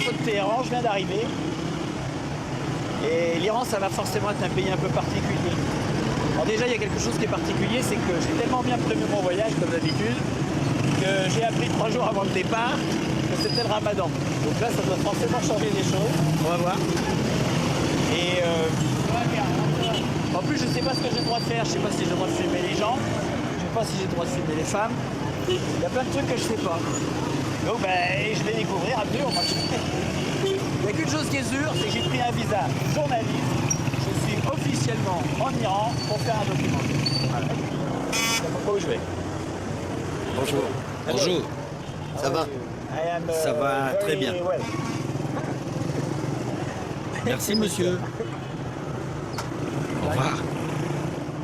métro de Téhéran, je viens d'arriver. Et l'Iran, ça va forcément être un pays un peu particulier. Alors déjà, il y a quelque chose qui est particulier, c'est que j'ai tellement bien prévu mon voyage, comme d'habitude, que j'ai appris 3 jours avant le départ que c'était le ramadan. Donc là, ça doit forcément changer des choses. On va voir. Et en plus, je ne sais pas ce que j'ai le droit de faire. Je ne sais pas si j'ai le droit de filmer les gens. Je ne sais pas si j'ai le droit de filmer les femmes. Il y a plein de trucs que je ne sais pas. Donc je vais découvrir un peu. Il n'y a qu'une chose qui est sûre, c'est que j'ai pris un visa journaliste. Je suis officiellement en Iran pour faire un documentaire. Voilà. Je sais pas où je vais. Bonjour. Bonjour. Ça va? Ça va très bien. Merci, monsieur. Au revoir.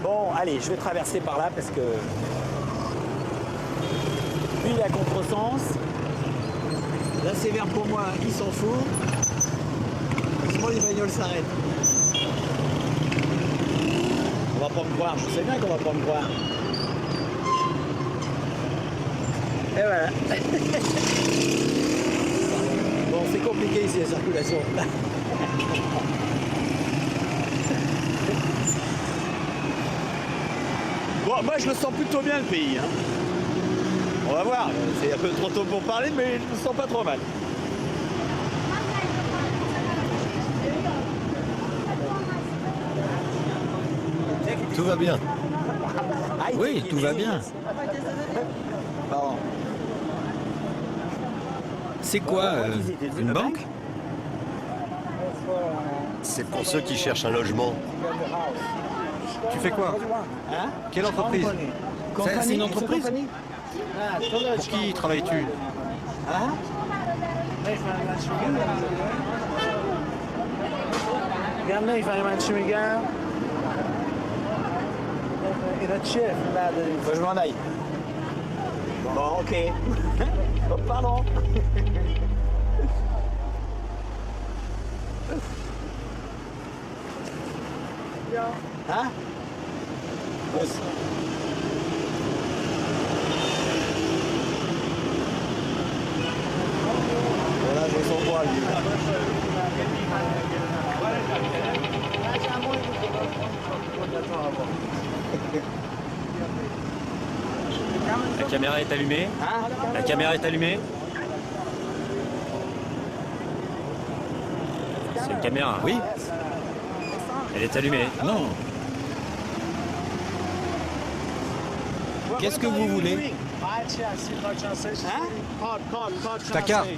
Bon, allez, je vais traverser par là parce que lui, il est à contresens. Là, c'est vert pour moi, il s'en fout. Sinon, les bagnoles s'arrêtent. On va pas me croire, je sais bien qu'on va pas me croire. Et voilà. Bon, c'est compliqué ici la circulation. Bon, moi je le sens plutôt bien le pays. Hein. On va voir, c'est un peu trop tôt pour parler, mais je le sens pas trop mal. Tout va bien. Oui, tout va bien. Bon. C'est quoi, une banque? C'est pour ceux qui cherchent un logement. Tu fais quoi? Hein? Quelle entreprise? C'est une entreprise? Pour qui travailles-tu? Hein? Faut que je m'en aille. Bon, ok. Oh, pardon. Hein? Yes. Voilà, je sens pas lui. La caméra est allumée. Hein? La caméra est allumée. C'est une caméra. Oui. Elle est allumée. Non. Qu'est-ce que vous voulez? Hein? Ta carte.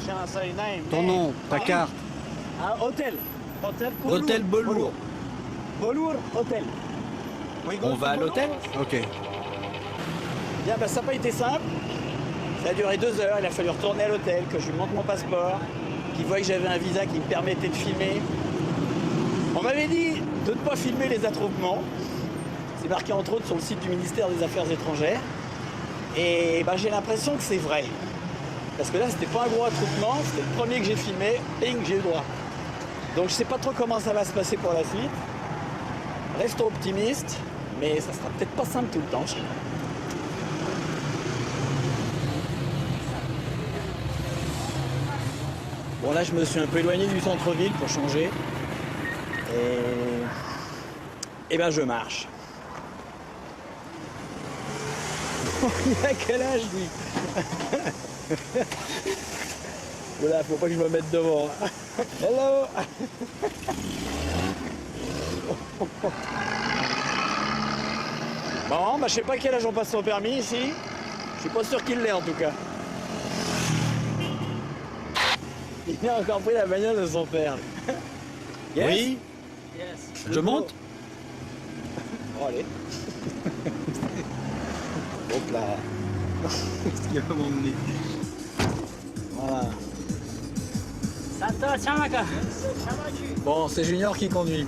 Ton nom, ta carte. Hôtel. Hôtel Bolour. Bolour, hôtel. On va à l'hôtel? Ok. Bien, ça n'a pas été simple. Ça a duré 2 heures. Il a fallu retourner à l'hôtel, que je lui montre mon passeport, qu'il voie que j'avais un visa qui me permettait de filmer. On m'avait dit de ne pas filmer les attroupements. C'est marqué entre autres sur le site du ministère des Affaires étrangères. Et j'ai l'impression que c'est vrai. Parce que là, c'était pas un gros attroupement, c'était le premier que j'ai filmé, ping, j'ai eu le droit. Donc je sais pas trop comment ça va se passer pour la suite. Restons optimistes, mais ça sera peut-être pas simple tout le temps, je sais pas. Bon là, je me suis un peu éloigné du centre-ville pour changer. Et je marche. Il a quel âge lui? Voilà, faut pas que je me mette devant. Hello. Bon, je sais pas quel âge on passe son permis ici. Je suis pas sûr qu'il l'ait en tout cas. Il a encore pris la bagnole de son père. Yes? Oui. Je monte? Bon, allez. Hop là. Il va m'emmener. Voilà. Bon, c'est Junior qui conduit.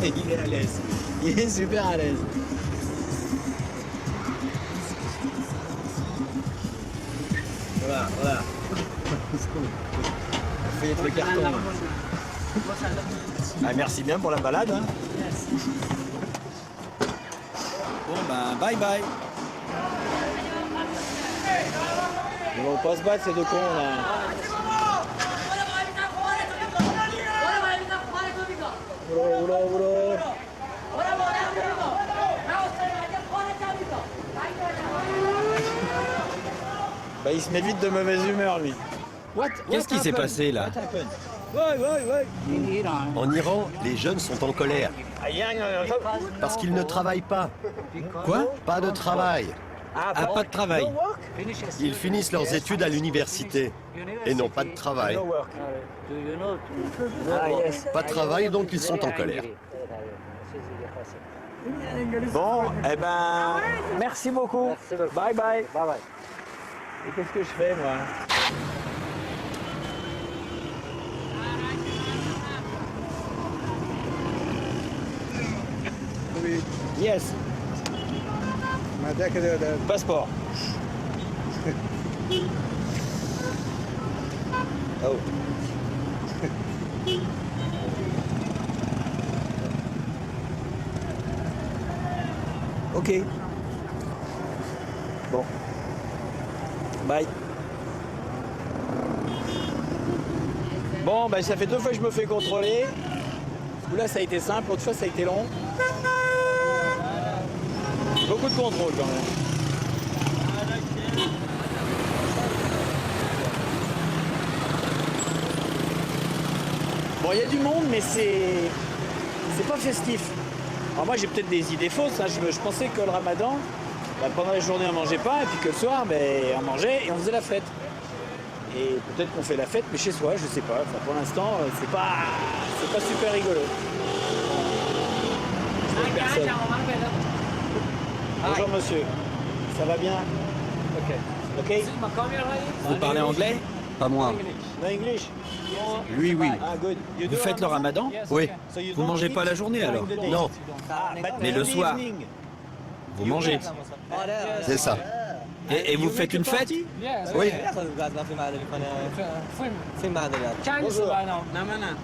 Et il est à l'aise. Il est super à l'aise. Voilà. On fait le carton. Merci bien pour la balade. Hein. Bon, bye bye. Ils vont pas se battre ces deux cons là. Oula, oula, oula. Bah, il se met vite de mauvaise humeur lui. Qu'est-ce qui s'est passé là? En Iran, les jeunes sont en colère parce qu'ils ne travaillent pas. Quoi? Pas de travail. Ah, pas de travail. Ils finissent leurs études à l'université et n'ont pas de travail. Pas de travail, donc ils sont en colère. Bon, eh ben, merci beaucoup. Bye bye. Et qu'est-ce que je fais moi? Yes. Passeport. Oh. Ok. Bon. Bye. Bon, ben ça fait 2 fois que je me fais contrôler. Là, ça a été simple, l'autre fois, ça a été long. Beaucoup de contrôle quand même. Bon, il y a du monde, mais c'est pas festif. Alors moi, j'ai peut-être des idées fausses. Hein. Je pensais que le ramadan, bah, pendant la journée, on mangeait pas, et puis que le soir, bah, on mangeait et on faisait la fête. Et peut-être qu'on fait la fête, mais chez soi, je sais pas. Enfin, pour l'instant, c'est pas super rigolo. Personne. Bonjour monsieur, ça va bien? Ok. Vous parlez anglais? Pas moi. No English? Oui, oui. Ah, good. You Vous do faites le ramadan? Oui. So you Vous don't mangez eat pas la journée alors? during the day? Non, Mais le in the soir? evening. Vous mangez. c'est ça. Et vous faites une fête? Oui. Bonjour. Namana.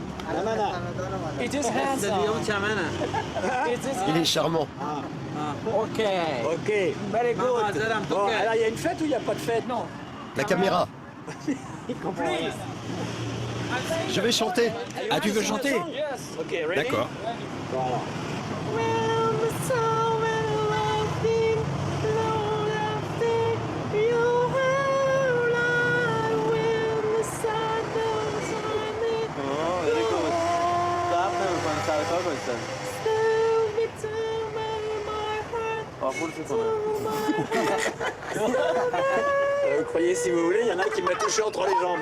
Il est charmant. Ok. Very good. Bon, alors il y a une fête ou il n'y a pas de fête? Non. La caméra. Je vais chanter. Ah, tu veux chanter? Ok, ready? D'accord. Bon, alors. Vous croyez si vous voulez, il y en a un qui m'a touché entre les jambes.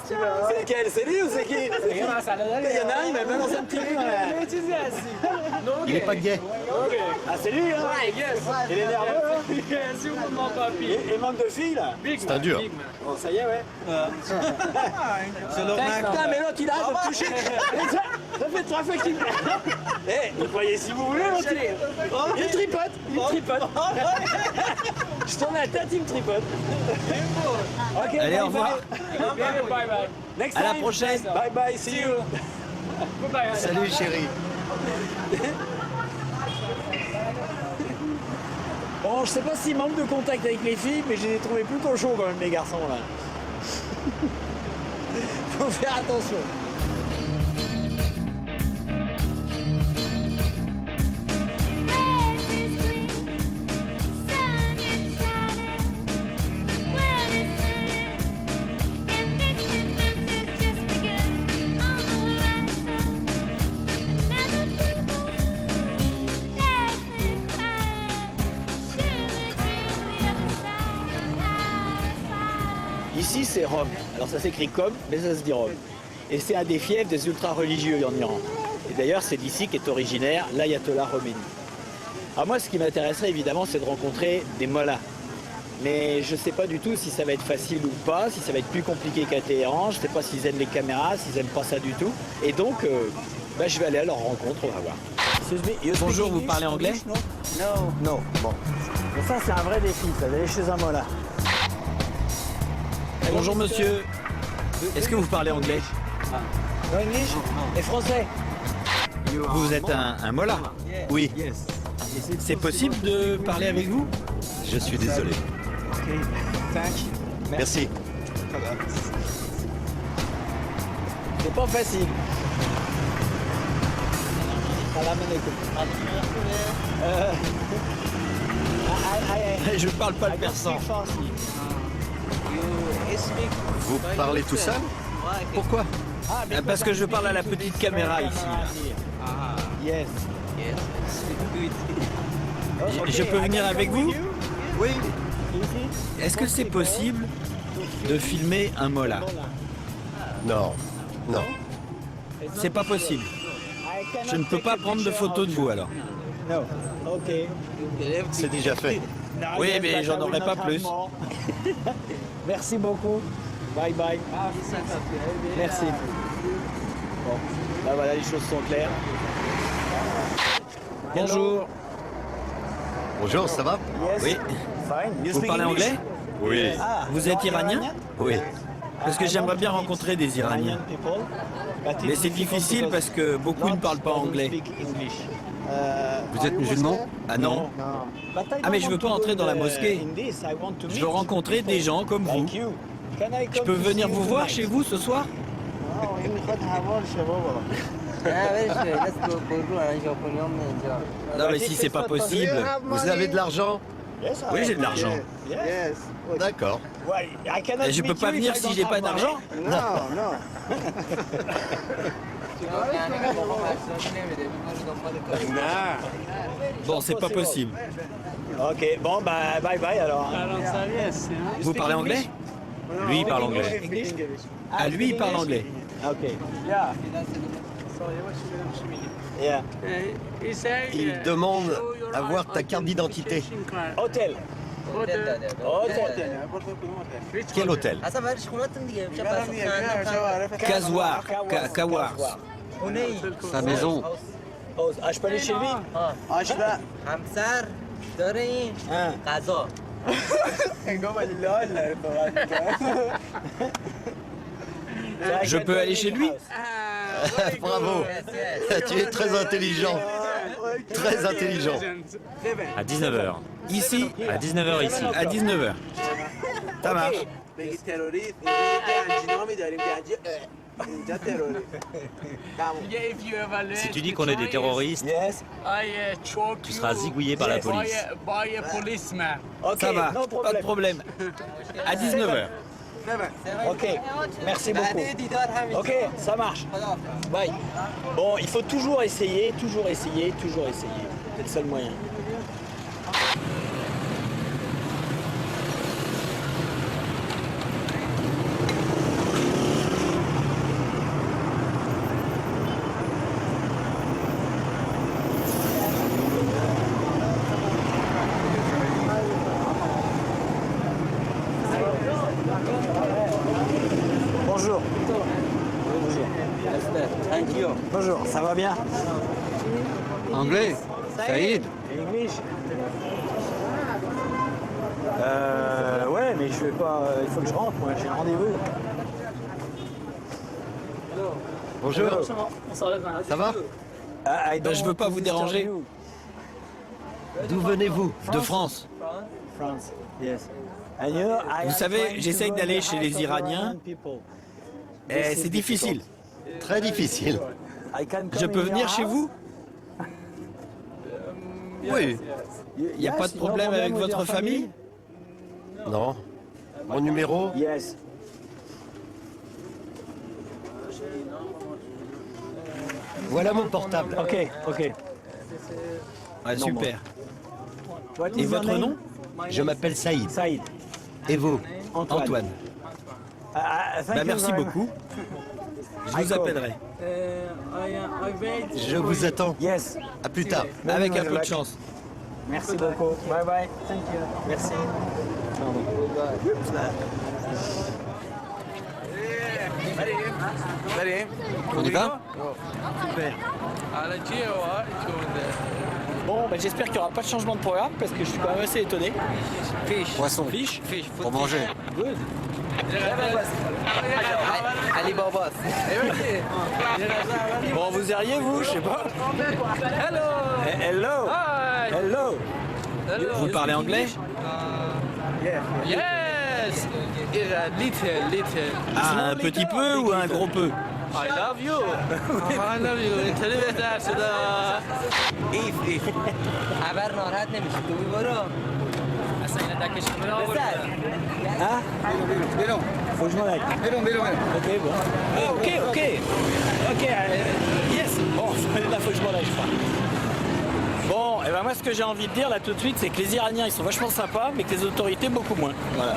C'est lequel? C'est lui ou c'est qui? Il y en a un, il m'a balancé un petit peu dans la... Il n'est pas gay. Ah c'est lui hein? Il est nerveux hein? Il manque de filles là? C'est un dur. Bon ça y est ouais. Putain mais l'autre il arrête de me toucher. Ça fait 3 fois qu'il... Eh, vous croyez si vous voulez l'autre il tripote. Je tourne la tête, il me tripote. Ok, Allez, bye, au revoir. bye. Next À la time. prochaine. Bye bye, see you. Salut chérie. Bon, je sais pas s'il manque de contact avec les filles, mais je les ai trouvés plutôt chauds quand même, les garçons là. Faut faire attention. Ici, c'est Rome. Alors ça s'écrit comme, mais ça se dit Rome. Et c'est un des fiefs des ultra-religieux en Iran. Et d'ailleurs, c'est d'ici qu'est originaire l'Ayatollah Khomeini. Alors moi, ce qui m'intéresserait évidemment, c'est de rencontrer des mollahs. Mais je ne sais pas du tout si ça va être facile ou pas, si ça va être plus compliqué qu'à Téhéran. Je ne sais pas s'ils aiment les caméras, s'ils n'aiment pas ça du tout. Et donc, je vais aller à leur rencontre, on va voir. Bonjour, vous parlez anglais? Non. Bon. Mais ça, c'est un vrai défi, ça, d'aller chez un mollah. Bonjour monsieur. Est-ce que vous parlez anglais? No English? Et français? Vous êtes un mollah? Oui, C'est possible de parler avec vous? je suis désolé. Merci. C'est pas facile. Je parle pas le persan. Vous parlez tout seul? Pourquoi? Parce que je parle à la petite caméra ici. Yes. Je peux venir avec vous? Oui. Est-ce que c'est possible de filmer un mola? Non. Non. C'est pas possible. Je ne peux pas prendre de photos de vous alors. No. Ok. C'est déjà fait. Oui, mais j'en aurai pas plus. Merci beaucoup. Bye bye. Merci. Bon, là voilà, les choses sont claires. Bonjour. Bonjour, ça va? Yes. Oui. Fine. You Vous speak parlez English? anglais? Oui. Ah, Vous êtes you're iranien? Oui. Parce que j'aimerais bien rencontrer des Iraniens. people, but Mais it's c'est difficult difficile parce que beaucoup ne parlent pas don't anglais. speak English. Vous êtes musulman? Ah non? Ah, mais je veux pas entrer dans la mosquée. Je veux rencontrer des gens comme vous. Je peux venir vous voir chez vous ce soir? Non, mais si c'est pas possible. Vous avez de l'argent? Oui, j'ai de l'argent. D'accord. Et je peux pas venir si j'ai pas d'argent? Bon, c'est pas possible. Ok, bon, bah bye bye alors. Vous parlez anglais? Lui, il parle anglais. Ah, lui, il parle anglais. Ok. Yeah. Yeah. Il demande à voir ta carte d'identité. Hôtel. Hôtel. Quel hôtel? Kazoar. Kawars. Sa maison. Oh, ah, je peux aller chez lui? همسر داره این Hein. غذا Je peux aller chez lui? Bravo. Tu es très intelligent. Très intelligent. À 19h. Ici? À 19h ici. À 19h. Ça marche. بگید تروریست اینجا گنجینامه داریم گنجی اینجا تروریست Si tu dis qu'on est des terroristes, Yes. tu seras zigouillé par la police. Ok, Ça va. no Pas de problème. À 19h. Ok, merci beaucoup. Ok, ça marche. Bye. Bon, il faut toujours essayer, toujours essayer, toujours essayer. C'est le seul moyen. Bonjour. Bonjour. Bonjour, ça va bien? Anglais? Saïd? English? Ouais, mais je vais pas. Il faut que je rentre, moi, j'ai un rendez-vous. Bonjour. Ça va? Je veux pas vous déranger. D'où venez-vous? De France. France, yes. And you know, Vous savez, j'essaye d'aller chez les Iraniens et c'est difficile. Très difficile. Je peux venir chez vous? Oui. Il n'y a pas de problème avec votre famille? Non. Mon numéro? Yes. Voilà mon portable. Ok, ok. Ouais, super. Et votre nom? Je m'appelle Saïd. Saïd. Et vous? Antoine. Bah, merci beaucoup. Je vous appellerai. Je vous attends. Yes. À plus tard. Avec un peu de chance. Merci beaucoup. Bye bye. Thank you. Merci. On y va? Bon, bah, j'espère qu'il n'y aura pas de changement de programme parce que je suis quand même assez étonné. Poisson. Fiche? Pour manger. Good. علی باباست Bon, vous iriez, vous? Je sais pas. Hello. Hello. Hello. Vous parlez anglais? Yes! It's a little. Ah, un petit peu ou un gros peu? I love you. I love you. Tell that to the... خبر ناراحت نمیشه تو برو اصلا این دکش ها بیرون Faut que je m'en aille. بیرون Ok, bon. Ok, yes. Bon, là, faut que je m'en aille, je crois. Bon, et ben moi, ce que j'ai envie de dire là tout de suite, c'est que les Iraniens, ils sont vachement sympas, mais que les autorités, beaucoup moins. Voilà.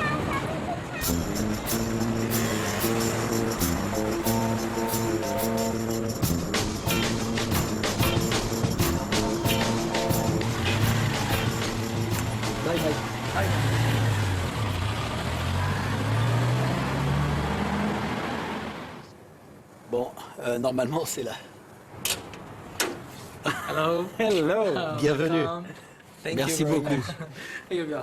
Bon, normalement, c'est là. Hello. Hello. Bienvenue. Merci beaucoup. Here you go.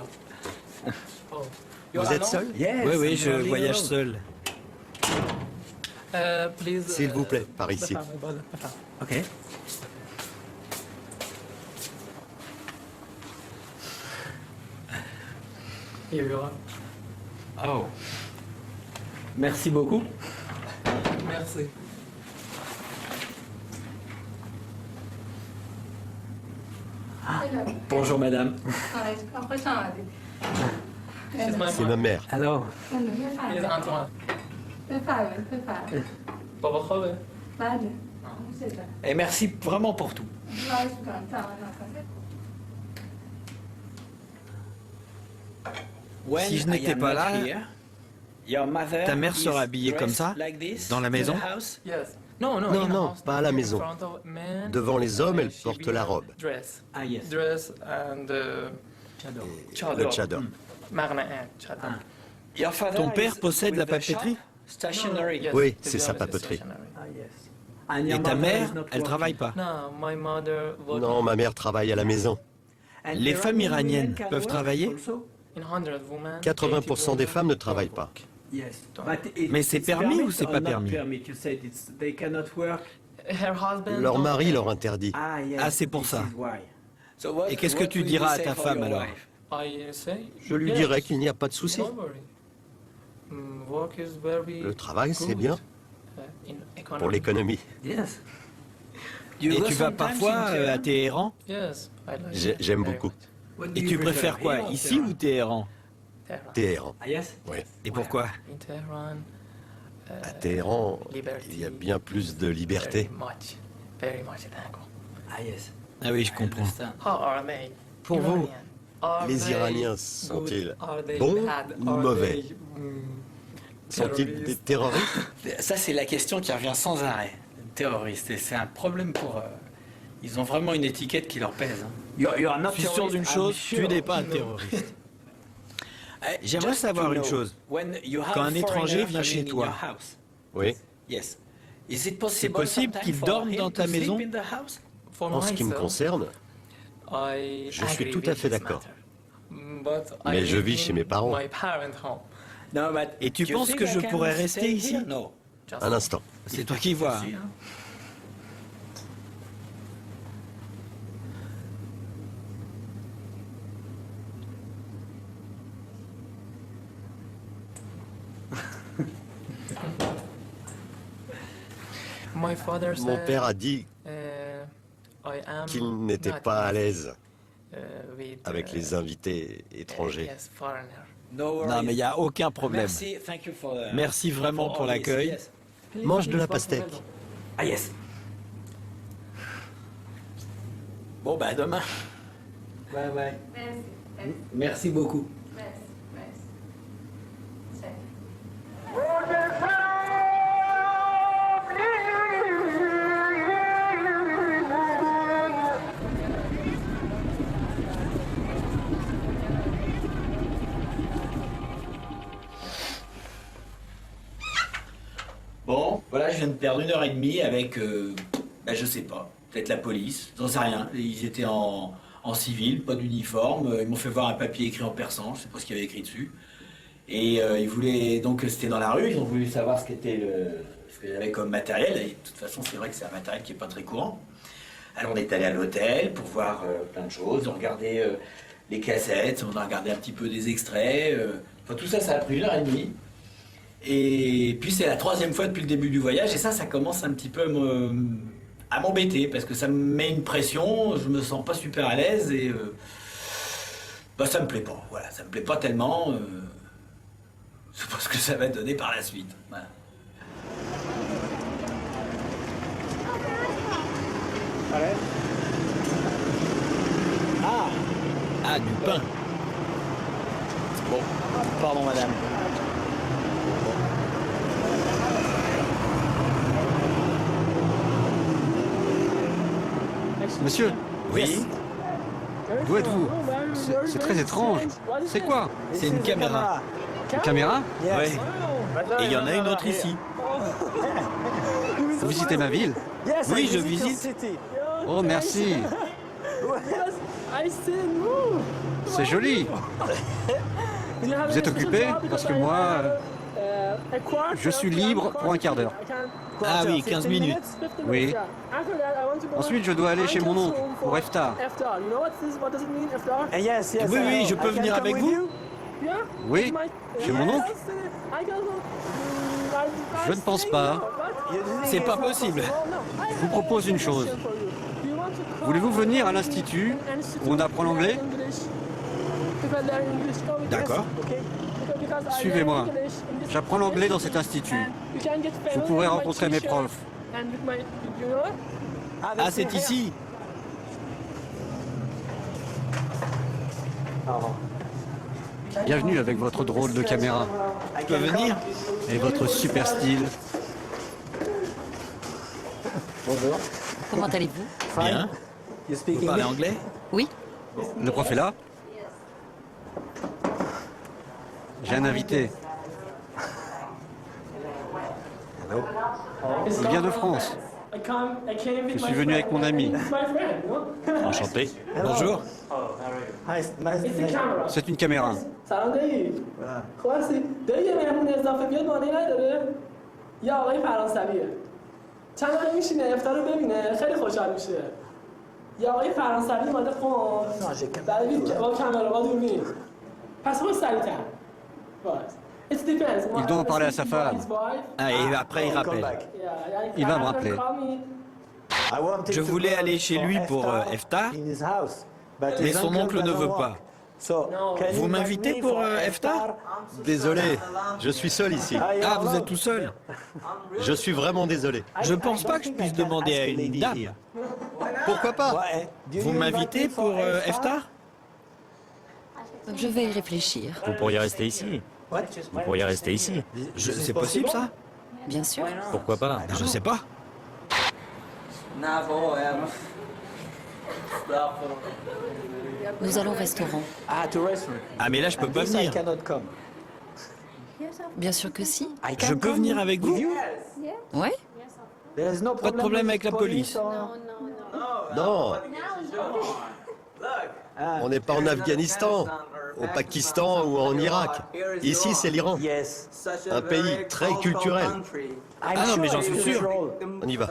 Vous êtes seul? Oui, oui, je voyage seul. Please. S'il vous plaît, par ici. Ok. Here you are. Oh. Merci beaucoup. Merci. Bonjour, madame. She's my C'est mom. ma mère. Alors, Here's Antoine. بفرمایید بابا خوبه؟ بله et merci vraiment pour tout. خواهش می‌کنم تمام نکنید. Si je n'étais pas là, ta mère sera habillée comme ça, dans la maison? Yes. No, no. Non, in the non, house, pas à la in maison. front of men, Devant les hommes, elle she porte wear la robe. Dress. Ah, yes. Dress and Le chador. tchador. Marna'an, chador. Ton père possède la papeterie? Yes, Oui, to c'est be sa honest, papeterie. stationary. Et ta mère, elle travaille pas? No, my mother worked Non, ma mère travaille à la maison. Les femmes iraniennes peuvent travailler? in 100 women. 80% des femmes ne travaillent pas. Mais c'est permis ou c'est pas permis? Her husband. Leur mari leur interdit. Ah, c'est pour ça. Et qu'est-ce que tu diras à ta femme alors? I say. Je lui yes, dirai qu'il n'y a pas de souci. don't worry. Work is very Le travail, c'est good, bien in economy. pour l'économie. Et tu vas parfois à Téhéran? Yes, I like J'aime very beaucoup. much. Et tu préfères quoi, ici ou Téhéran? Tehran. Téhéran. Oui. Et pourquoi? In Tehran, À Téhéran, il y a bien plus de liberté. very much tango. Ah oui, je comprends. How are they? Pour vous, Iranian? Are les they Iraniens good? sont-ils Are they bons bad? ou Are mauvais? they, Sont-ils des terroristes? Ça, c'est la question qui revient sans arrêt. Terroriste. Et c'est un problème pour eux. Ils ont vraiment une étiquette qui leur pèse. Je suis sûr d'une chose, tu n'es pas un terroriste. J'aimerais savoir une chose. Quand un étranger vient chez toi, Oui. c'est possible qu'il dorme dans ta maison? For En ce qui me myself, concerne, I je suis agree tout à with fait this d'accord. matter. But Mais I je live vis chez in mes parents. my parent home. Et tu penses que je pourrais rester ici? Just Un instant. C'est toi qui vois. see, hein. My father Mon said, père a dit I am qu'il n'était not pas à easy, l'aise with, avec les invités étrangers. yes, foreigner. Non, mais il n'y a aucun problème. Merci vraiment pour l'accueil. Mange de la pastèque. Ah yes. Bon, bah à demain. Bye bye. مرسی Merci beaucoup. مرسی مرسی مرسی Bon, voilà, je viens de perdre 1h30 avec, je sais pas, peut-être la police, j'en sais rien. Ils étaient en civil, pas d'uniforme. Ils m'ont fait voir un papier écrit en persan, je sais pas ce qu'il y avait écrit dessus. Et ils voulaient, donc c'était dans la rue, ils ont voulu savoir ce qu'était ce que j'avais comme matériel. Et de toute façon, c'est vrai que c'est un matériel qui est pas très courant. Alors on est allé à l'hôtel pour voir plein de choses, regarder les cassettes, on a regardé un petit peu des extraits. Enfin, tout ça, ça a pris 1h30. Et puis c'est la 3e fois depuis le début du voyage, et ça commence un petit peu à m'embêter, parce que ça me met une pression, je me sens pas super à l'aise, et ça me plaît pas. Voilà, ça me plaît pas tellement. Je sais pas ce que ça va donner par la suite. Voilà. Ah, du pain. Bon, pardon madame. Monsieur, Oui, d'où êtes-vous? C'est très étrange. C'est quoi? c'est une caméra. Une caméra? Ouais. Et il y en a une autre ici. Vous visitez ma ville? Oui, je visite. Oh, merci. C'est joli. Vous êtes occupé? Parce que moi, je suis libre pour un quart d'heure. Ah oui, 15 minutes. Oui. Ensuite, je dois aller chez mon oncle pour Iftar. Oui, oui, je peux venir avec vous? Oui, chez mon oncle? Je ne pense pas. C'est pas possible. Je vous propose une chose. Voulez-vous venir à l'institut où on apprend l'anglais? D'accord. Suivez-moi. J'apprends l'anglais dans cet institut. Vous pourrez rencontrer mes profs. Ah, c'est ici. Bienvenue avec votre drôle de caméra Je peux venir? et votre super style. Bonjour. Comment allez-vous? Bien. Vous parlez anglais? Oui. Le prof est là? J'ai un invité. Il vient de France. Je suis venu avec mon ami. Enchanté. Bonjour. C'est une caméra. Il doit en parler à sa femme. Ah, et après, il rappelle. Il va me rappeler. Je voulais aller chez lui pour Iftar, mais son oncle ne veut pas. Vous m'invitez pour Iftar? Désolé, je suis seul ici. Ah, vous êtes tout seul? Je suis vraiment désolé. Je pense pas que je puisse demander à une dame. Pourquoi pas? Vous m'invitez pour Iftar? Je vais y réfléchir. Vous pourriez rester ici. Vous pourriez rester ici. C'est possible, ça? Bien sûr. Pourquoi pas? Je sais pas. Nous allons au restaurant. Ah, mais là, je peux pas venir. Bien sûr que si. Je peux venir avec vous? Ouais. Pas de problème avec la police. Non. On n'est pas en Afghanistan, au Pakistan ou en Irak. Ici, c'est l'Iran. Un pays très culturel. Ah non, mais j'en suis sûr. On y va.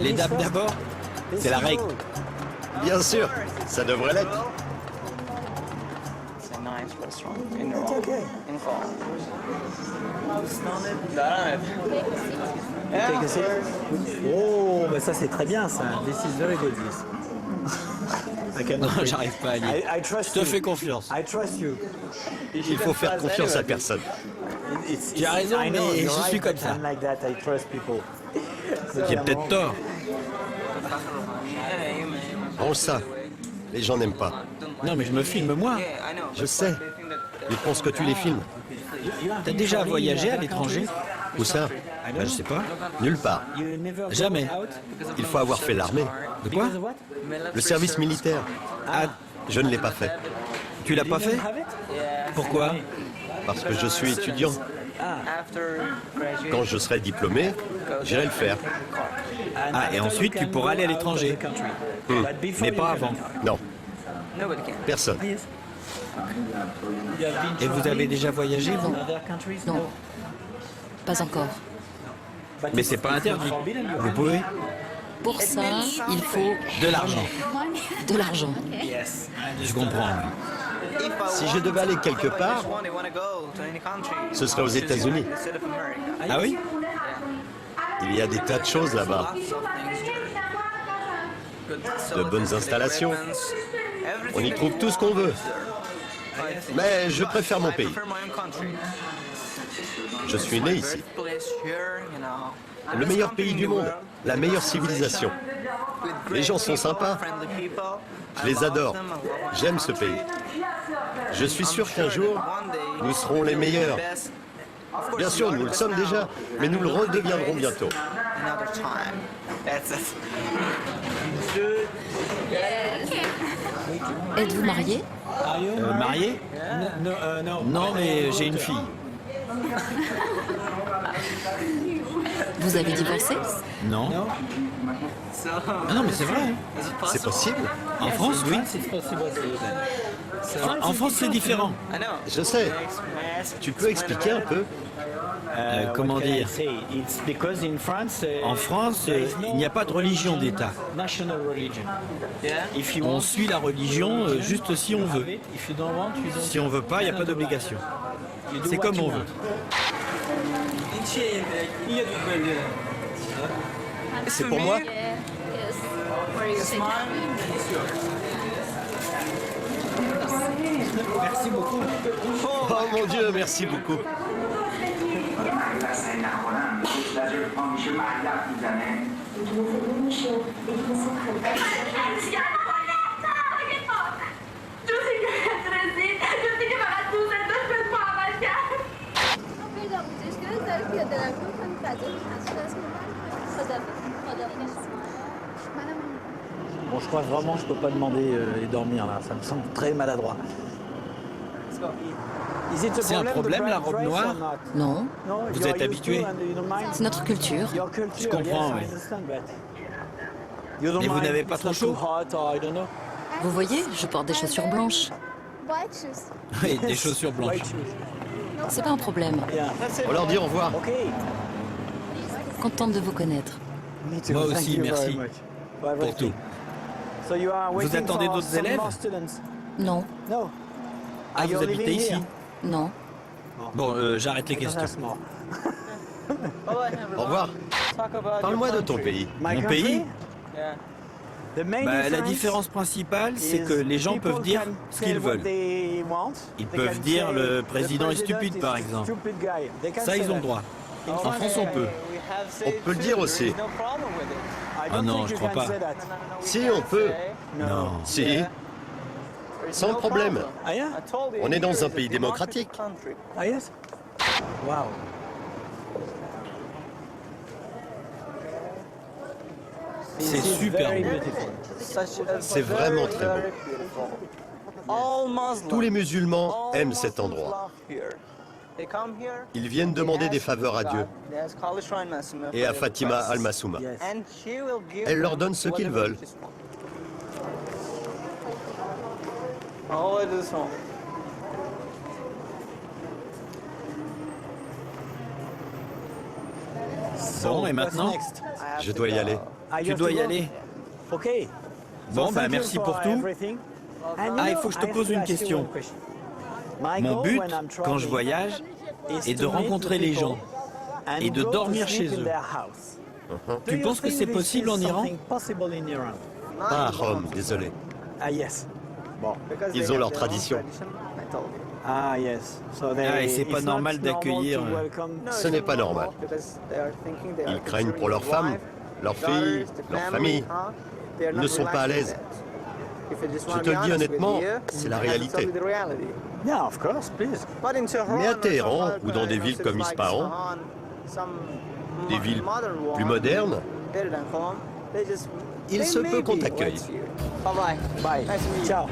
Les dames d'abord? C'est la règle. Bien sûr, ça devrait l'être. Oh, mais ça c'est très bien ça. This is very good. Non, j'arrive pas à lire. Je te fais confiance. Il faut faire confiance à personne. Tu as raison, mais je suis comme ça. J'ai peut-être tort. Range ça. Les gens n'aiment pas. Non, mais je me filme moi. Je sais. Ils pensent que tu les filmes. T'as déjà voyagé à l'étranger? Où ça? Ben, je sais pas. Nulle part. Jamais. Il faut avoir fait l'armée. De quoi? Le service militaire. Ah, Je ne l'ai pas fait. tu l'as pas fait? Pourquoi? Parce que je suis étudiant. Quand je serai diplômé, j'irai le faire. Ah, et ensuite tu pourras aller à l'étranger. Mais pas avant. Non, personne. Et vous avez déjà voyagé, vous? Non. Pas encore. Mais c'est pas interdit. Vous pouvez. Pour ça, il faut De l'argent. de l'argent. Je comprends. Si je devais aller quelque part, ce serait aux États-Unis. Ah oui? Il y a des tas de choses là-bas. De bonnes installations. On y trouve tout ce qu'on veut. Mais je préfère mon pays. Je suis né ici. Le meilleur pays du monde, la meilleure civilisation. Les gens sont sympas. Je les adore. J'aime ce pays. Je suis sûr qu'un jour, nous serons les meilleurs. Bien sûr, nous le sommes déjà, mais nous le redeviendrons bientôt. Êtes-vous marié? Marié? Non, mais j'ai une fille. Vous avez divorcé? Non. Ah non, mais c'est vrai. C'est possible? En France, oui. En France, c'est différent. Je sais. Tu peux expliquer un peu? Comment dire? En France, il n'y a pas de religion d'État. On suit la religion juste si on veut. Si on veut pas, il n'y a pas d'obligation. C'est comme on veut. C'est pour moi? Merci beaucoup. Oh mon Dieu, merci beaucoup. Bon, je crois vraiment que je peux pas demander et dormir là, ça me semble très maladroit. C'est un problème, la robe noire? Non. Vous êtes habitué? C'est notre culture. Je comprends, oui. Et vous n'avez pas trop chaud? Vous voyez, je porte des chaussures blanches. Oui, des chaussures blanches. C'est pas un problème. On leur dit au revoir. Contente de vous connaître. Moi aussi, merci pour tout. Vous attendez d'autres élèves? Non. Ah, vous habitez ici? Non. Bon, j'arrête les questions. Au revoir. Parle-moi de ton pays. Mon pays? La différence principale, c'est que les gens peuvent dire ce qu'ils veulent. Ils peuvent dire le président est stupide, par exemple. Ça, ils ont le droit. En France, on peut. On peut le dire aussi. Ah non, je crois pas. Si, on peut. Non. Si. Sans problème. On est dans un pays démocratique. C'est super beau. C'est vraiment très beau. Tous les musulmans aiment cet endroit. Ils viennent demander des faveurs à Dieu et à Fatima Al-Massouma. Elle leur donne ce qu'ils veulent. Bon, et maintenant? Je dois y aller. Tu dois y aller. Bon, merci pour tout. Ah, il faut que je te pose une question. Mon but, quand je voyage, est de rencontrer les gens et de dormir chez eux. Tu penses que c'est possible en Iran? Pas à Rome, désolé. Ils ont leur tradition. Et c'est pas normal d'accueillir. Ce n'est pas normal. Ils craignent pour leurs femmes, leurs filles, leurs familles. Ils ne sont pas à l'aise. Je te le dis honnêtement, c'est la réalité. Mais à Téhéran ou dans des villes comme Ispahan, des villes plus modernes, il se peut qu'on t'accueille. Bye. Ciao.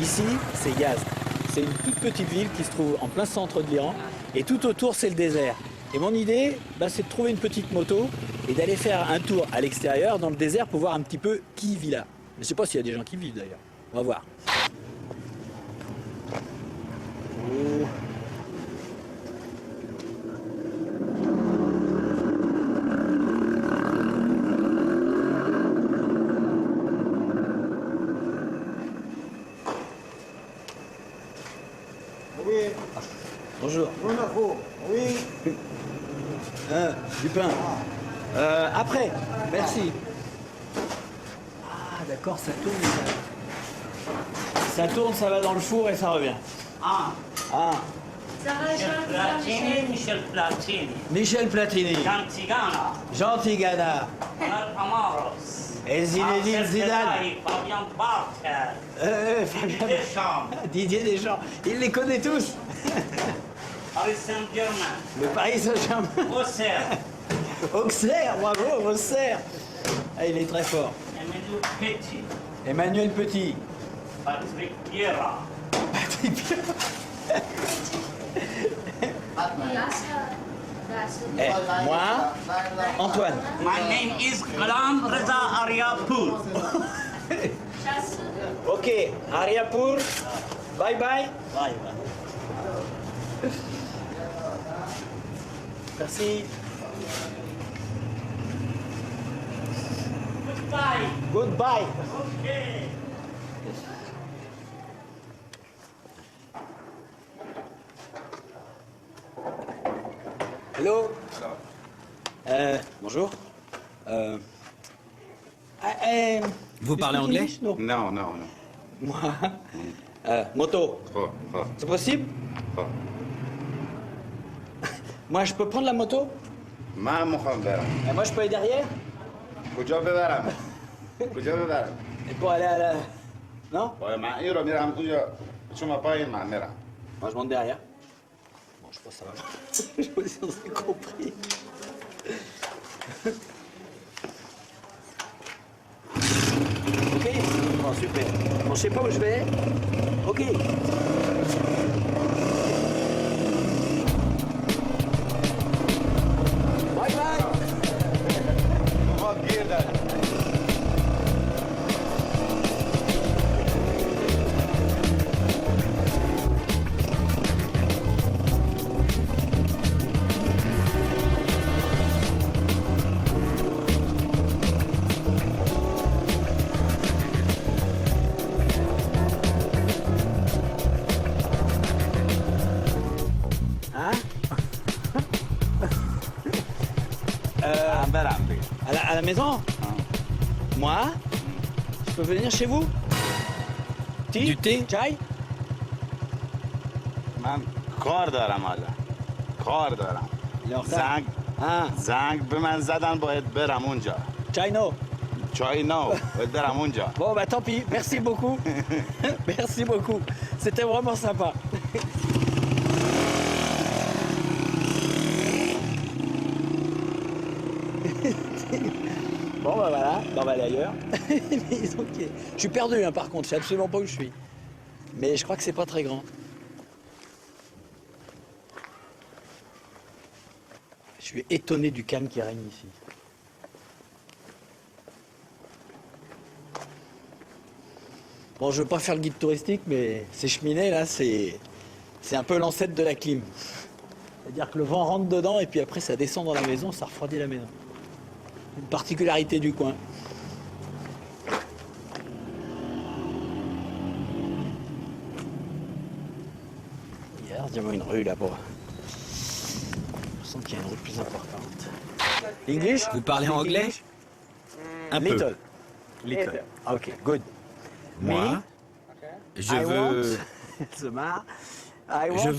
Ici, c'est Yazd. C'est une toute petite ville qui se trouve en plein centre de l'Iran. Et tout autour, c'est le désert. Et mon idée, c'est de trouver une petite moto et d'aller faire un tour à l'extérieur, dans le désert, pour voir un petit peu qui vit là. Je ne sais pas s'il y a des gens qui vivent d'ailleurs. On va voir. Oh. Bonjour. Oui. Du pain. Après. Merci. Ah, d'accord, ça tourne. Ça tourne, ça va dans le four et ça revient. Ah. Michel Platini. Michel Platini. Gentigana. Gentigana. Amaros. Et Zinedine Zidane. Fabien Barthez. Fabien Deschamps. Didier Deschamps. Il les connaît tous. Paris Saint-Germain. Le Paris Saint-Germain. Auxerre. Auxerre, bravo, Auxerre. Ah, il est très fort. Emmanuel Petit. Emmanuel Petit. Patrick Vieira. Patrick Vieira. Moi, Antoine. My name is Ghulam Reza Ariapour. Ok, Ariapour. Bye bye. Bye. Merci. Goodbye. Goodbye. Okay. Hello. Bonjour. Vous parlez anglais? Non. Non, non, non. Moi, moto. C'est possible? Moi, je peux prendre la moto? ما مخوام برم. Et moi, je peux aller derrière? کجا ببرم؟ کجا ببرم؟ Et pour aller à la... Non? من این رو میرم اونجا شما پایین من میرم. Moi, je monte derrière. Bon, je pense que ça va. Je pense que vous avez compris. Ok? Bon, super. Bon, je sais pas où je vais. Ok. Bye bye. À la maison? Moi? Je peux venir chez vous? Du thé? Chai? من کار دارم حالا. کار دارم. زنگ زنگ به من زدن باید برم اونجا. Chai no. چای نو باید برم اونجا. Bon bah tant pis, merci beaucoup. Merci beaucoup. C'était vraiment sympa. Bon bah voilà, on va aller ailleurs. Okay. Je suis perdu par contre, je sais absolument pas où je suis. Mais je crois que c'est pas très grand. Je suis étonné du calme qui règne ici. Bon, je veux pas faire le guide touristique, mais ces cheminées là, c'est un peu l'ancêtre de la clim. C'est-à-dire que le vent rentre dedans et puis après ça descend dans la maison, ça refroidit la maison. Une particularité du coin. Il y a largement une rue là-bas. Je sens qu'il y a une rue plus importante. English? Vous parlez anglais? Un peu. Little. Little. Ok, good. Moi, je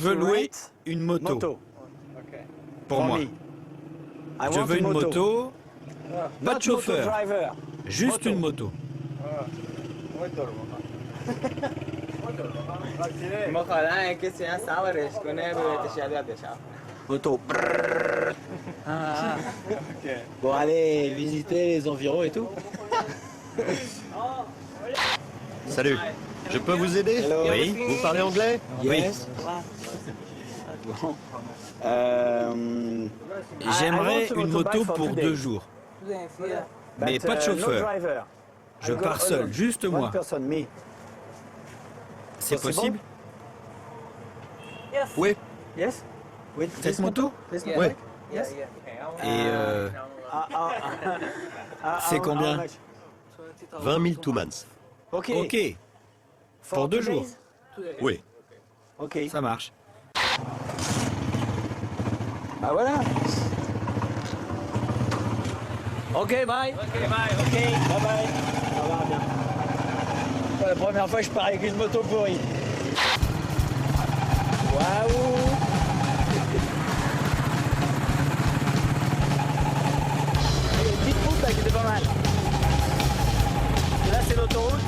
veux louer une moto. Pour moi. Je veux une moto, pas de chauffeur, juste une moto. Moto. Bon, allez visiter les environs et tout. Salut. Je peux vous aider? Hello. Oui. Vous parlez anglais? Yes. Bon. J'aimerais une moto pour 2 jours. Mais pas de chauffeur. Je pars seul, juste moi. C'est possible? Oui. Cette moto? Oui. Et c'est combien? 20 000 Toumans. Ok. Ok. Pour 2 jours. Oui. Ok. Ça marche. Bah voilà. Ok, bye. Ok, bye. Ok, bye bye. Ça va bien. C'est la première fois que je pars avec une moto pourrie. Waouh. Il y a une petite route là qui était pas mal. Et là c'est l'autoroute.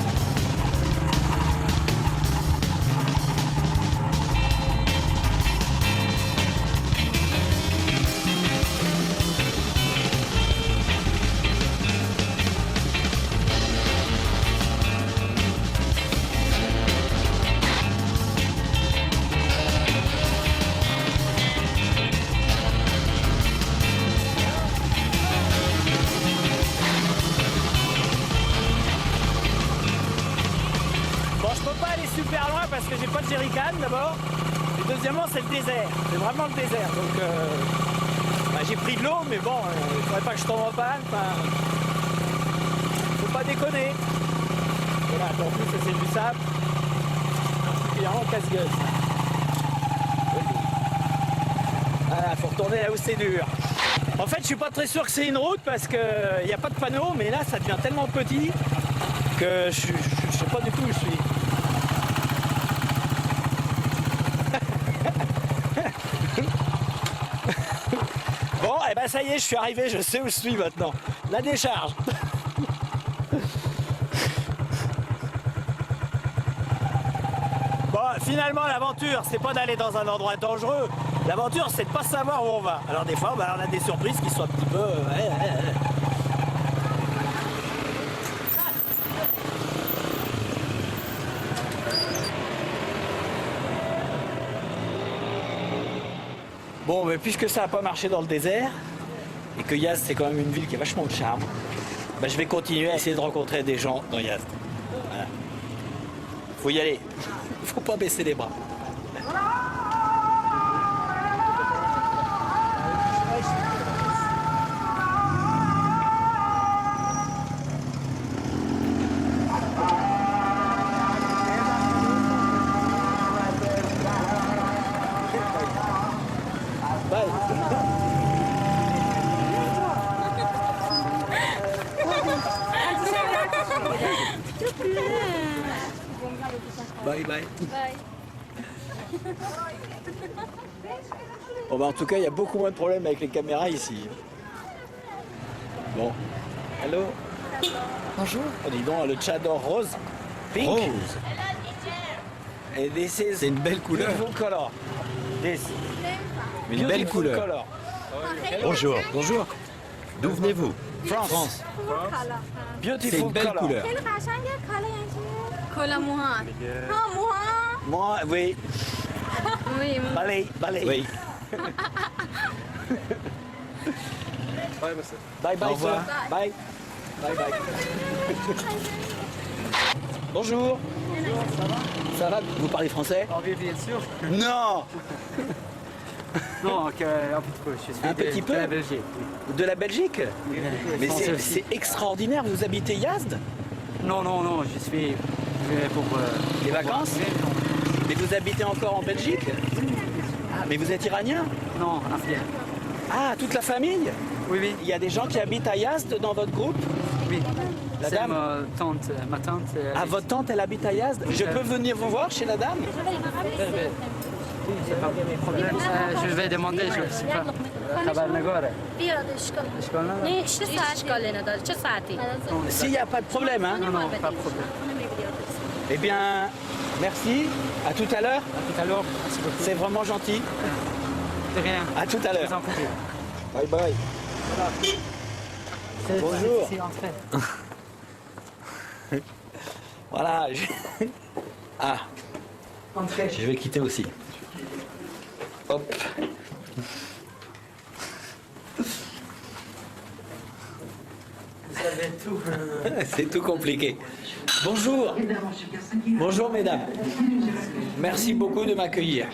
Bon, je peux pas aller super loin parce que j'ai pas de jerrycan d'abord. Et deuxièmement, c'est le désert. C'est vraiment le désert. Donc, bah, j'ai pris de l'eau, mais bon, il faudrait pas que je tombe en panne. Enfin, faut pas déconner. Voilà, en plus, c'est du sable. Particulièrement casse-gueule. Voilà, faut retourner là où c'est dur. En fait, je suis pas très sûr que c'est une route parce qu'il n'y a pas de panneau, mais là, ça devient tellement petit que je sais pas du tout où je suis. Bon, et ben ça y est, je suis arrivé, je sais où je suis maintenant. La décharge. Bon, finalement, l'aventure, c'est pas d'aller dans un endroit dangereux. L'aventure, c'est de pas savoir où on va. Alors des fois, bah, on a des surprises qui sont un petit peu... Bon, mais puisque ça n'a pas marché dans le désert, et que Yazd, c'est quand même une ville qui a vachement de charme, bah, je vais continuer à essayer de rencontrer des gens dans Yazd. Voilà. Faut y aller. Faut pas baisser les bras. Bye bye. Bon, bah, en tout cas, il y a beaucoup moins de problèmes avec les caméras ici. Bon. Hello. Bonjour. Oh, dis donc, le Tchador rose. Pink. Rose. Et this is C'est une belle couleur. beautiful color. This. Une belle Beautiful couleur. color. Bonjour. Bonjour. D'où venez-vous? France. Beautiful C'est une belle color. couleur. Moi, oui. Balai, balai. Oui. Bye bye, Au revoir. sir. Bye. Bye bye. Bonjour. Ça va? Vous parlez français? Oui, bien sûr. Non. Non, un petit peu. Je suis Un petit peu? de la Belgique. De la Belgique? Mais français aussi. c'est extraordinaire. Vous habitez Yazd? Non, je vais pour Les vacances? Mais vous habitez encore en Belgique? Ah, mais vous êtes iranien? Non, afghane. Ah, toute la famille? Oui. Il y a des gens qui habitent à Yazd dans votre groupe? Oui. La C'est dame? ma tante. Ah, votre tante, elle habite à Yazd? Je peux venir vous voir chez la dame? C'est pas de problème. Je vais demander, je ne sais pas. S'il n'y a pas de problème, hein? Non, pas de problème. Eh bien, merci. À tout à l'heure. À tout à l'heure. Merci beaucoup. C'est vraiment gentil. De rien. À tout à Je l'heure. vous en prie. Bye bye. Bonjour. C'est entré. Voilà. Ah, je vais quitter aussi. Hop. C'est tout compliqué. Bonjour. Bonjour mesdames. Merci beaucoup de m'accueillir.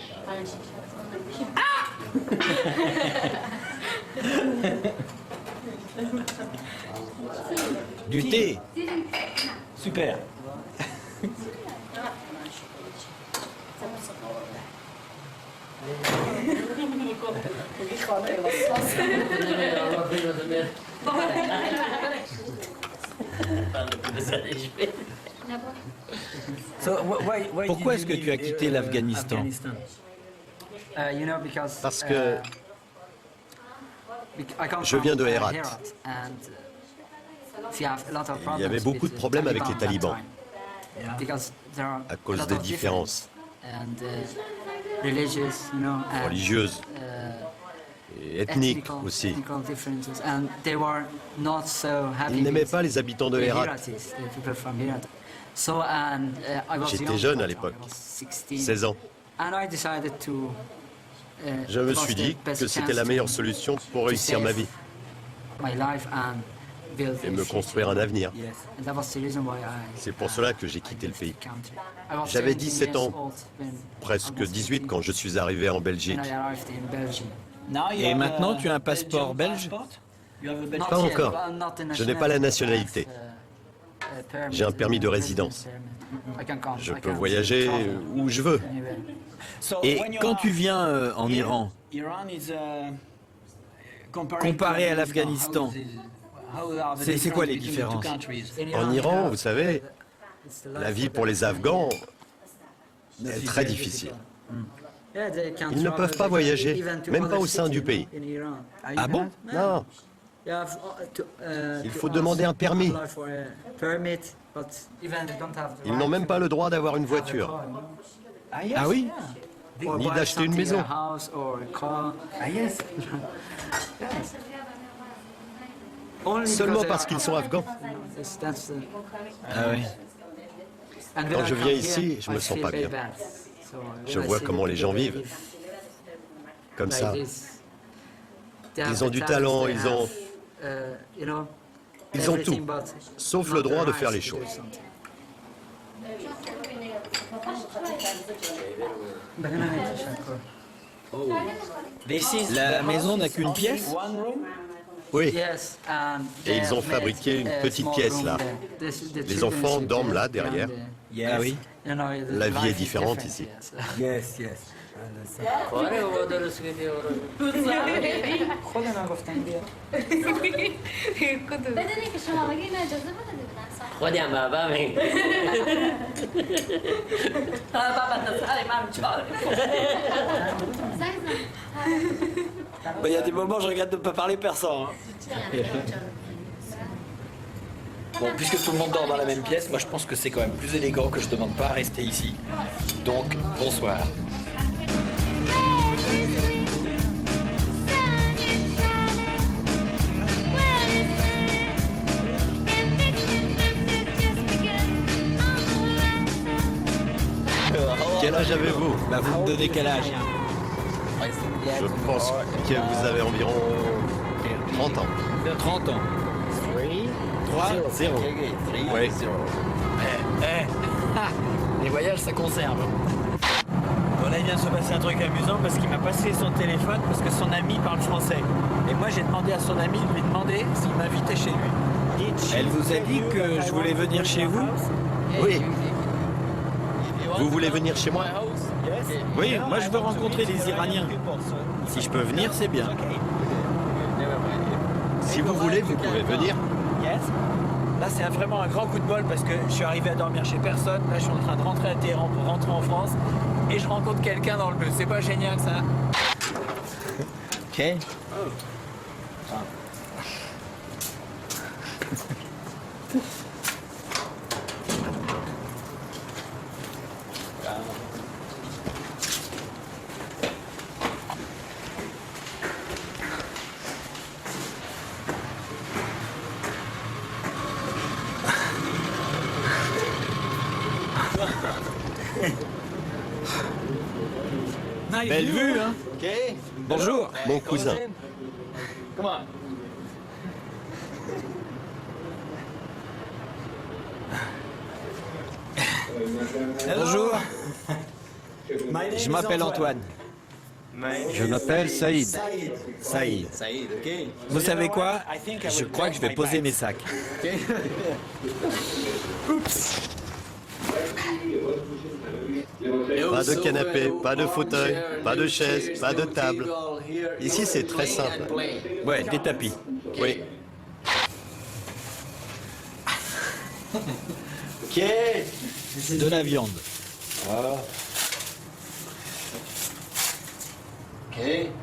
Du thé. Super. Pourquoi est-ce que tu as quitté l'Afghanistan? Parce que je viens de Herat. Il y avait beaucoup de problèmes avec les talibans à cause des différences religieuses et ethniques aussi. Ils n'aimaient pas les habitants de Herat. J'étais jeune à l'époque, 16 ans. Je me suis dit que c'était la meilleure solution pour réussir ma vie et me construire un avenir. C'est pour cela que j'ai quitté le pays. J'avais 17 ans, presque 18 quand je suis arrivé en Belgique. Et maintenant, tu as un passeport belge? Pas encore. Je n'ai pas la nationalité. J'ai un permis de résidence. Je peux voyager où je veux. Et quand tu viens en Iran, comparé à l'Afghanistan, c'est quoi les différences? En Iran, vous savez, la vie pour les Afghans est très difficile. Ils ne peuvent pas voyager, même pas au sein du pays. Ah bon? Non. Il faut demander un permis. Ils n'ont même pas le droit d'avoir une voiture. Ah oui? Ni d'acheter une maison. Seulement parce qu'ils sont afghans. Ah oui. Quand je viens ici, je me sens pas bien. Je vois comment les gens vivent. Comme ça. Ils ont du talent, ils ont tout, sauf le droit de faire les choses. La maison n'a qu'une pièce? Oui. Et ils ont fabriqué une petite pièce là. Les enfants dorment là, derrière. Ah oui. La vie est différente ici. Yes, yes. خودم بابا می بابا تصالي ما متشعر Il y a des moments, je regrette de ne pas parler persan. Hein. Bon, puisque tout le monde dort dans la même pièce, moi je pense que c'est quand même plus élégant que je ne demande pas à rester ici. Donc, bonsoir. Quel âge avez-vous? Bah, vous me donnez quel âge? Je pense que vous avez environ 30 ans. 30 ans. 3, 0. Oui. Les voyages, ça conserve. Bon, là, il vient de se passer un truc amusant parce qu'il m'a passé son téléphone parce que son ami parle français. Et moi, j'ai demandé à son ami de lui demander s'il m'invitait chez lui. Elle vous a dit que je voulais venir chez vous? Oui. Vous voulez venir chez moi? Oui, moi je veux rencontrer les Iraniens. Si je peux venir, c'est bien. Si vous voulez, vous pouvez venir. Là, c'est vraiment un grand coup de bol parce que je suis arrivé à dormir chez personne. Là, je suis en train de rentrer à Téhéran pour rentrer en France. Et je rencontre quelqu'un dans le bus. C'est pas génial, ça? Ok. Belle vue, hein? Bonjour. Mon cousin. Bonjour. Je m'appelle Antoine. Je m'appelle Saïd. Saïd. Vous savez quoi? Je crois que je vais poser mes sacs. Pas de canapé, pas de fauteuil, pas de chaise, pas de table. Ici, c'est très simple. Ouais, des tapis. Oui. Ok. De la viande.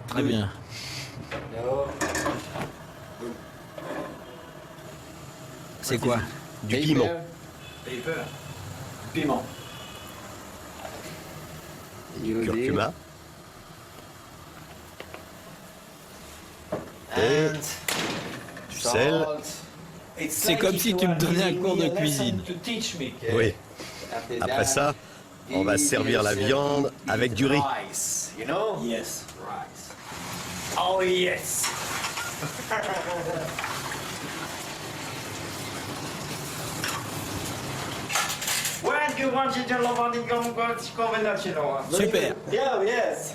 Très bien. C'est quoi? Du piment. Piment. Curcuma. Et du sel. C'est comme si tu me donnais un cours de cuisine. Oui. Après ça, on va servir la viande avec du riz. Yes. Oh yes. Super. Yeah, yes.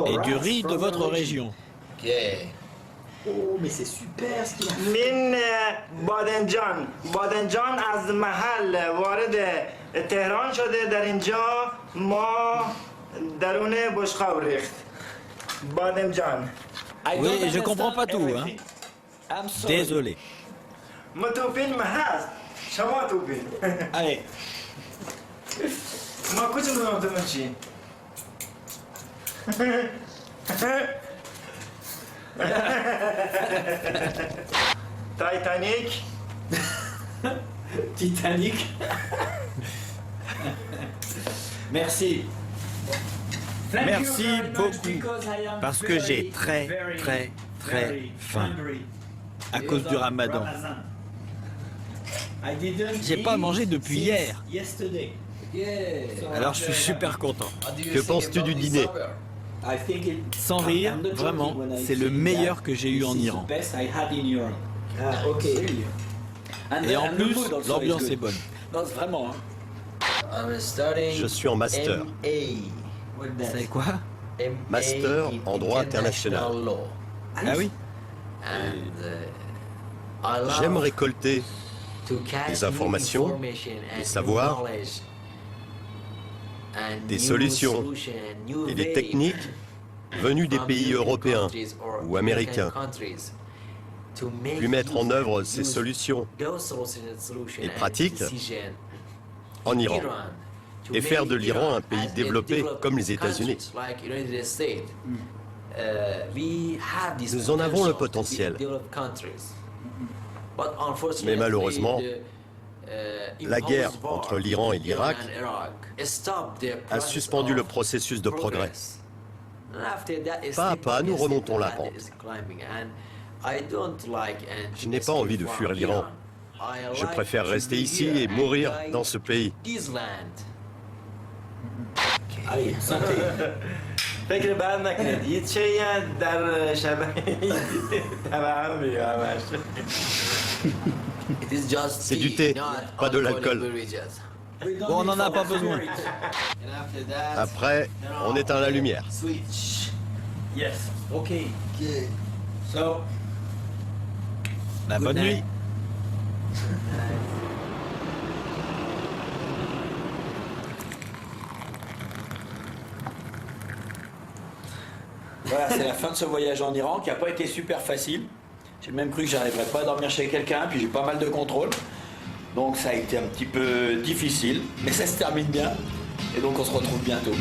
Et du riz de votre région. Oh, mais c'est super ce qu'il a fait. من بادنجان از محل وارد تهران شده در اینجا ما درون بشقاب ریخت بادنجان. Oui, je comprends pas tout, hein. Désolé. ما تو فیلم هست شما تو فیلم. Allez. ما کجا تو چی؟ Titanic. Titanic. Merci. Merci beaucoup. Parce que j'ai très faim. À cause du ramadan. J'ai pas mangé depuis hier. Alors je suis super content. Que penses-tu du dîner? Sans rire, vraiment, c'est le meilleur que j'ai eu en Iran. Et en plus, l'ambiance est bonne. Non, vraiment. Je suis en master. Vous savez quoi? Master en droit international. Ah oui? J'aime récolter des informations, des savoirs, des solutions et des techniques venues des pays européens ou américains, puis mettre en œuvre ces solutions et pratiques en Iran et faire de l'Iran un pays développé comme les États-Unis. Nous en avons le potentiel. Mais malheureusement, la guerre entre l'Iran et l'Irak a suspendu le processus de progrès. Pas à pas, nous remontons la pente. Je n'ai pas envie de fuir l'Iran. Je préfère rester ici et mourir dans ce pays. Allez, santé. فکر بعد نکنید یه چایی در شبه هم میگم C'est du thé, pas de l'alcool. Bon, on n'en a pas besoin. Après, on éteint la lumière. Yes. Ok. So. Bonne nuit. Voilà, c'est la fin de ce voyage en Iran qui n'a pas été super facile. J'ai même cru que j'arriverais pas à dormir chez quelqu'un, puis j'ai pas mal de contrôle. Donc ça a été un petit peu difficile, mais ça se termine bien. Et donc on se retrouve bientôt.